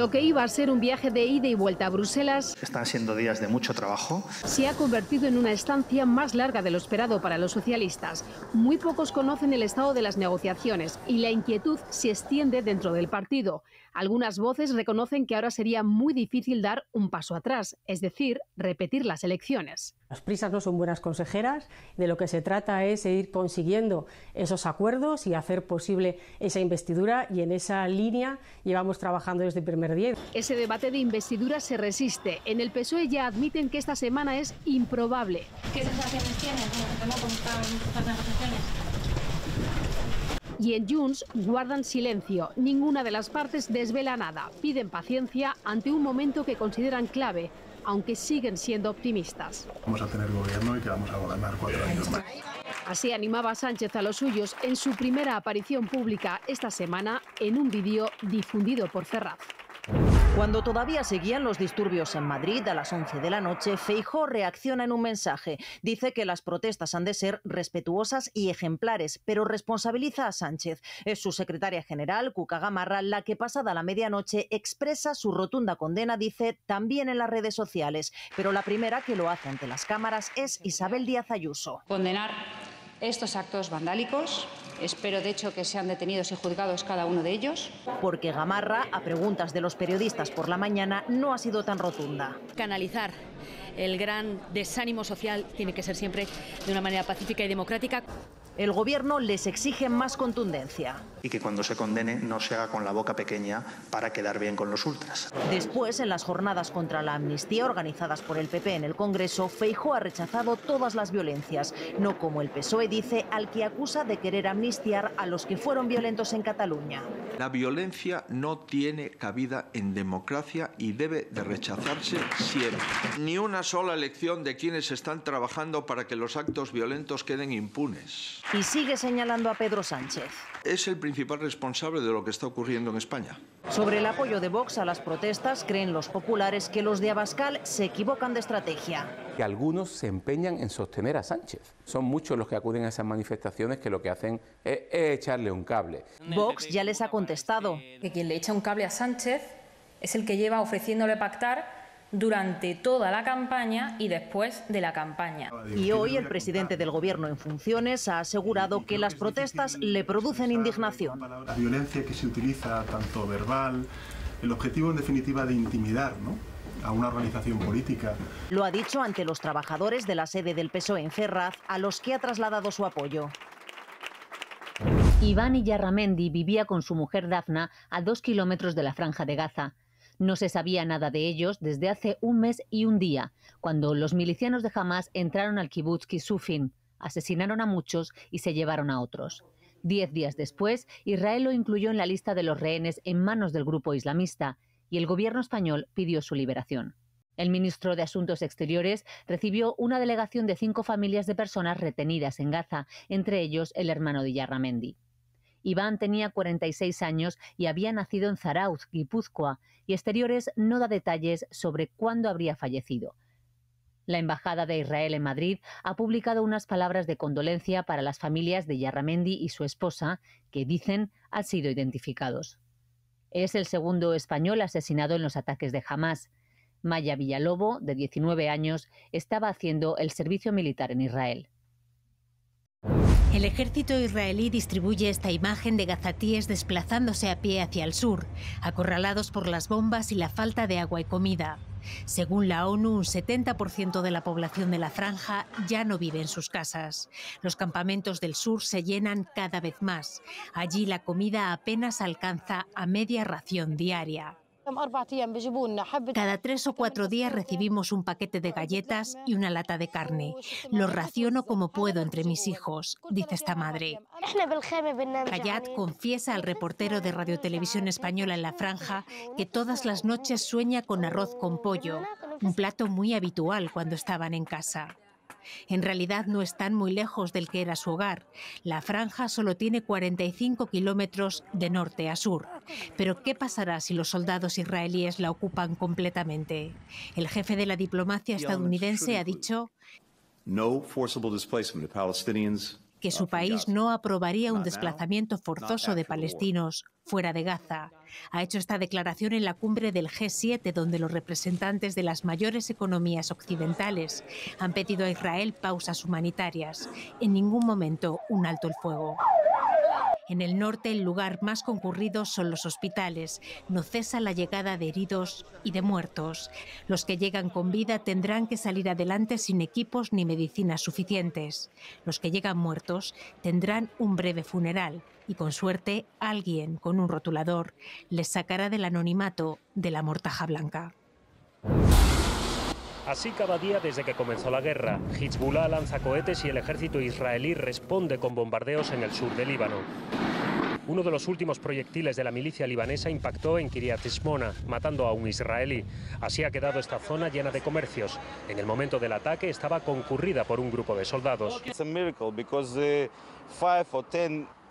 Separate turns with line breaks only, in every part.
Lo que iba a ser un viaje de ida y vuelta a Bruselas
están siendo días de mucho trabajo.
Se ha convertido en una estancia más larga de lo esperado para los socialistas. Muy pocos conocen el estado de las negociaciones y la inquietud se extiende dentro del partido. Algunas voces reconocen que ahora sería muy difícil dar un paso atrás, es decir, repetir las elecciones.
Las prisas no son buenas consejeras, de lo que se trata es de ir consiguiendo esos acuerdos y hacer posible esa investidura, y en esa línea llevamos trabajando desde el primer día.
Ese debate de investidura se resiste. En el PSOE ya admiten que esta semana es improbable.
¿Qué sensaciones tienes de no contar estas negociaciones?
Y en Junts guardan silencio. Ninguna de las partes desvela nada. Piden paciencia ante un momento que consideran clave, aunque siguen siendo optimistas.
Vamos a tener gobierno y que vamos a gobernar 4 años más.
Así animaba Sánchez a los suyos en su primera aparición pública esta semana en un vídeo difundido por Ferraz.
Cuando todavía seguían los disturbios en Madrid, a las 11 de la noche, Feijóo reacciona en un mensaje. Dice que las protestas han de ser respetuosas y ejemplares, pero responsabiliza a Sánchez. Es su secretaria general, Cuca Gamarra, la que pasada la medianoche expresa su rotunda condena, dice, también en las redes sociales. Pero la primera que lo hace ante las cámaras es Isabel Díaz Ayuso.
Condenar estos actos vandálicos. Espero, de hecho, que sean detenidos y juzgados cada uno de ellos.
Porque Gamarra, a preguntas de los periodistas por la mañana, no ha sido tan rotunda.
Canalizar el gran desánimo social tiene que ser siempre de una manera pacífica y democrática.
El gobierno les exige más contundencia.
Y que cuando se condene no se haga con la boca pequeña para quedar bien con los ultras.
Después, en las jornadas contra la amnistía organizadas por el PP en el Congreso, Feijóo ha rechazado todas las violencias. No como el PSOE dice, al que acusa de querer amnistiar a los que fueron violentos en Cataluña.
La violencia no tiene cabida en democracia y debe de rechazarse siempre. Ni una sola lección de quienes están trabajando para que los actos violentos queden impunes.
Y sigue señalando a Pedro Sánchez.
Es el principal responsable de lo que está ocurriendo en España.
Sobre el apoyo de Vox a las protestas, creen los populares que los de Abascal se equivocan de estrategia.
Que algunos se empeñan en sostener a Sánchez. Son muchos los que acuden a esas manifestaciones que lo que hacen es echarle un cable.
Vox ya les ha contestado.
Que quien le echa un cable a Sánchez es el que lleva ofreciéndole pactar durante toda la campaña y después de la campaña.
Y hoy el presidente del gobierno en funciones ha asegurado que las protestas le producen indignación.
La violencia que se utiliza, tanto verbal, el objetivo en definitiva de intimidar, ¿no?, a una organización política.
Lo ha dicho ante los trabajadores de la sede del PSOE en Ferraz, a los que ha trasladado su apoyo.
Iván Iyarramendi vivía con su mujer Dafna a 2 kilómetros de la Franja de Gaza. No se sabía nada de ellos desde hace 1 mes y 1 día, cuando los milicianos de Hamás entraron al kibutz Kisufin, asesinaron a muchos y se llevaron a otros. 10 días después, Israel lo incluyó en la lista de los rehenes en manos del grupo islamista y el gobierno español pidió su liberación. El ministro de Asuntos Exteriores recibió una delegación de 5 familias de personas retenidas en Gaza, entre ellos el hermano de Iyarramendi. Iván tenía 46 años y había nacido en Zarauz, Guipúzcoa, y Exteriores no da detalles sobre cuándo habría fallecido. La Embajada de Israel en Madrid ha publicado unas palabras de condolencia para las familias de Iyarramendi y su esposa, que dicen han sido identificados. Es el segundo español asesinado en los ataques de Hamás. Maya Villalobo, de 19 años, estaba haciendo el servicio militar en Israel.
El ejército israelí distribuye esta imagen de gazatíes desplazándose a pie hacia el sur, acorralados por las bombas y la falta de agua y comida. Según la ONU, un 70% de la población de la franja ya no vive en sus casas. Los campamentos del sur se llenan cada vez más. Allí la comida apenas alcanza a media ración diaria. Cada 3 o 4 días recibimos un paquete de galletas y una lata de carne. Lo raciono como puedo entre mis hijos, dice esta madre. Hayat confiesa al reportero de Radio Televisión Española en la franja que todas las noches sueña con arroz con pollo, un plato muy habitual cuando estaban en casa. En realidad no están muy lejos del que era su hogar. La franja solo tiene 45 kilómetros de norte a sur. Pero ¿qué pasará si los soldados israelíes la ocupan completamente? El jefe de la diplomacia estadounidense ha dicho:
No forcible displacement of Palestinians
que su país no aprobaría un desplazamiento forzoso de palestinos fuera de Gaza. Ha hecho esta declaración en la cumbre del G7, donde los representantes de las mayores economías occidentales han pedido a Israel pausas humanitarias. En ningún momento un alto el fuego. En el norte, el lugar más concurrido son los hospitales. No cesa la llegada de heridos y de muertos. Los que llegan con vida tendrán que salir adelante sin equipos ni medicinas suficientes. Los que llegan muertos tendrán un breve funeral y, con suerte, alguien con un rotulador les sacará del anonimato de la mortaja blanca.
Así cada día desde que comenzó la guerra. Hezbollah lanza cohetes y el ejército israelí responde con bombardeos en el sur del Líbano. Uno de los últimos proyectiles de la milicia libanesa impactó en Kiryat Shmona, matando a un israelí. Así ha quedado esta zona llena de comercios. En el momento del ataque estaba concurrida por un grupo de soldados.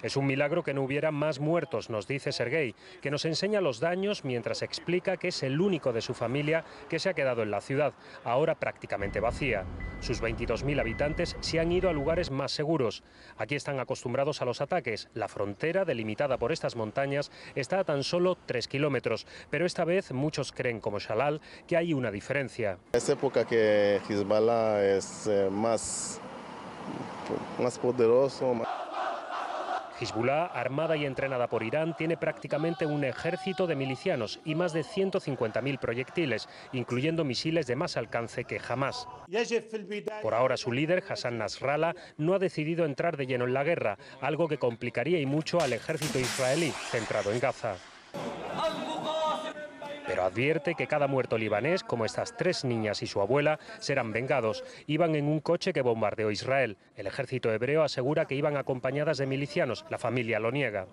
Es un milagro que no hubiera más muertos, nos dice Sergei, que nos enseña los daños mientras explica que es el único de su familia que se ha quedado en la ciudad, ahora prácticamente vacía. Sus 22.000 habitantes se han ido a lugares más seguros. Aquí están acostumbrados a los ataques. La frontera, delimitada por estas montañas, está a tan solo 3 kilómetros, pero esta vez muchos creen, como Shalal, que hay una diferencia.
Es época que Hezbollah es más poderoso.
Hezbollah, armada y entrenada por Irán, tiene prácticamente un ejército de milicianos y más de 150.000 proyectiles, incluyendo misiles de más alcance que Hamás. Por ahora su líder, Hassan Nasrallah, no ha decidido entrar de lleno en la guerra, algo que complicaría y mucho al ejército israelí, centrado en Gaza. Pero advierte que cada muerto libanés, como estas 3 niñas y su abuela, serán vengados. Iban en un coche que bombardeó Israel. El ejército hebreo asegura que iban acompañadas de milicianos. La familia lo niega.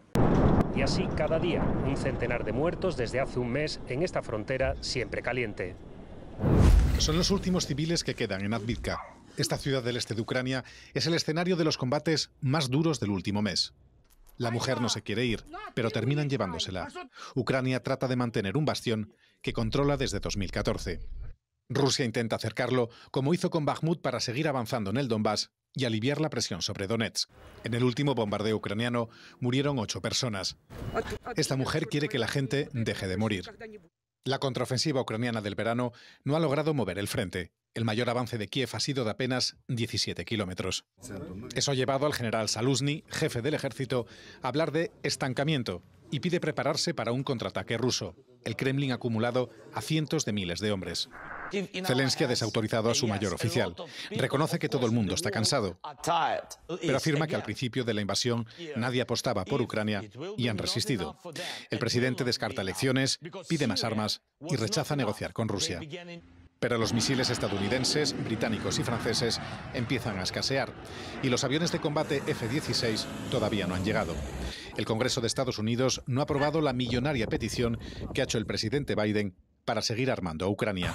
Y así cada día, un centenar de muertos desde hace un mes en esta frontera siempre caliente.
Son los últimos civiles que quedan en Avdiivka. Esta ciudad del este de Ucrania es el escenario de los combates más duros del último mes. La mujer no se quiere ir, pero terminan llevándosela. Ucrania trata de mantener un bastión que controla desde 2014. Rusia intenta acercarlo, como hizo con Bakhmut, para seguir avanzando en el Donbass y aliviar la presión sobre Donetsk. En el último bombardeo ucraniano murieron 8 personas. Esta mujer quiere que la gente deje de morir. La contraofensiva ucraniana del verano no ha logrado mover el frente. El mayor avance de Kiev ha sido de apenas 17 kilómetros. Eso ha llevado al general Zaluzny, jefe del ejército, a hablar de estancamiento y pide prepararse para un contraataque ruso. El Kremlin ha acumulado a cientos de miles de hombres. Zelensky ha desautorizado a su mayor oficial. Reconoce que todo el mundo está cansado, pero afirma que al principio de la invasión nadie apostaba por Ucrania y han resistido. El presidente descarta elecciones, pide más armas y rechaza negociar con Rusia. Pero los misiles estadounidenses, británicos y franceses empiezan a escasear y los aviones de combate F-16 todavía no han llegado. El Congreso de Estados Unidos no ha aprobado la millonaria petición que ha hecho el presidente Biden para seguir armando a Ucrania.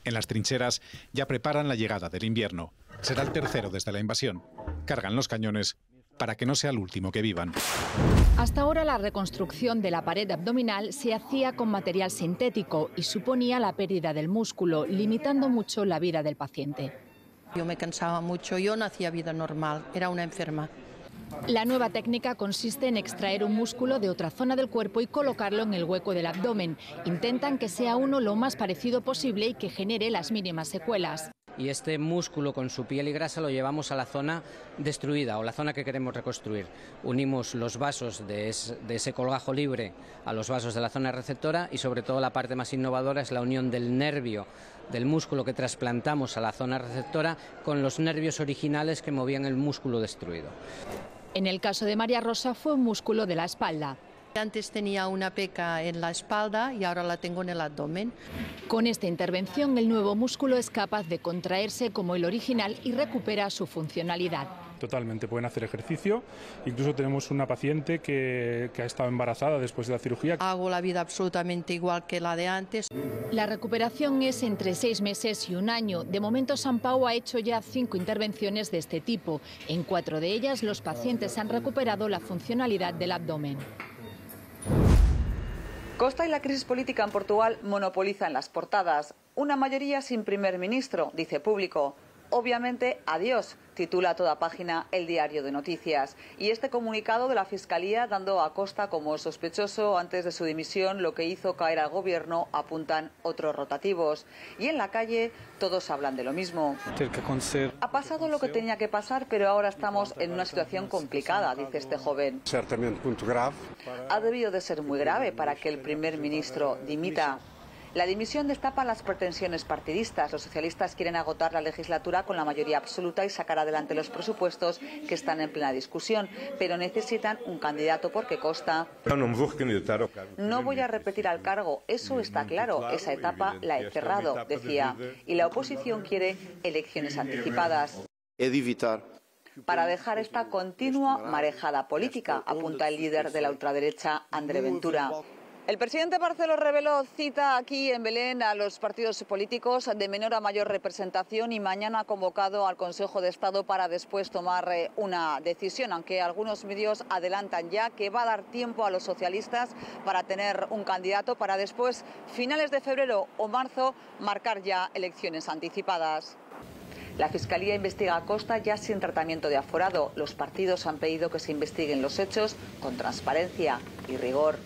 En las trincheras ya preparan la llegada del invierno. Será el tercero desde la invasión. Cargan los cañones para que no sea el último que vivan.
Hasta ahora la reconstrucción de la pared abdominal se hacía con material sintético y suponía la pérdida del músculo, limitando mucho la vida del paciente.
Yo me cansaba mucho, yo no hacía vida normal, era una enferma.
La nueva técnica consiste en extraer un músculo de otra zona del cuerpo y colocarlo en el hueco del abdomen. Intentan que sea uno lo más parecido posible y que genere las mínimas secuelas.
Y este músculo con su piel y grasa lo llevamos a la zona destruida o la zona que queremos reconstruir. Unimos los vasos de ese colgajo libre a los vasos de la zona receptora y sobre todo la parte más innovadora es la unión del nervio, del músculo que trasplantamos a la zona receptora con los nervios originales que movían el músculo destruido.
En el caso de María Rosa fue un músculo de la espalda.
Antes tenía una peca en la espalda y ahora la tengo en el abdomen.
Con esta intervención el nuevo músculo es capaz de contraerse como el original y recupera su funcionalidad.
Totalmente, pueden hacer ejercicio. Incluso tenemos una paciente que ha estado embarazada después de la cirugía.
Hago la vida absolutamente igual que la de antes.
La recuperación es entre 6 meses y 1 año. De momento, Sant Pau ha hecho ya 5 intervenciones de este tipo. En 4 de ellas, los pacientes han recuperado la funcionalidad del abdomen.
Costa y la crisis política en Portugal monopolizan las portadas. Una mayoría sin primer ministro, dice Público. Obviamente, adiós, titula a toda página el Diario de Noticias. Y este comunicado de la Fiscalía, dando a Costa como sospechoso antes de su dimisión, lo que hizo caer al gobierno, apuntan otros rotativos. Y en la calle todos hablan de lo mismo. Ha pasado lo que tenía que pasar, pero ahora estamos en una situación complicada, dice este joven. Ha debido de ser muy grave para que el primer ministro dimita. La dimisión destapa las pretensiones partidistas. Los socialistas quieren agotar la legislatura con la mayoría absoluta y sacar adelante los presupuestos que están en plena discusión, pero necesitan un candidato porque Costa. No voy a repetir al cargo, eso está claro, esa etapa la he cerrado, decía, y la oposición quiere elecciones anticipadas. Para dejar esta continua marejada política, apunta el líder de la ultraderecha, André Ventura. El presidente Barceló Rebelo cita aquí en Belén a los partidos políticos de menor a mayor representación y mañana ha convocado al Consejo de Estado para después tomar una decisión, aunque algunos medios adelantan ya que va a dar tiempo a los socialistas para tener un candidato para después, finales de febrero o marzo, marcar ya elecciones anticipadas. La Fiscalía investiga a Costa ya sin tratamiento de aforado. Los partidos han pedido que se investiguen los hechos con transparencia y rigor.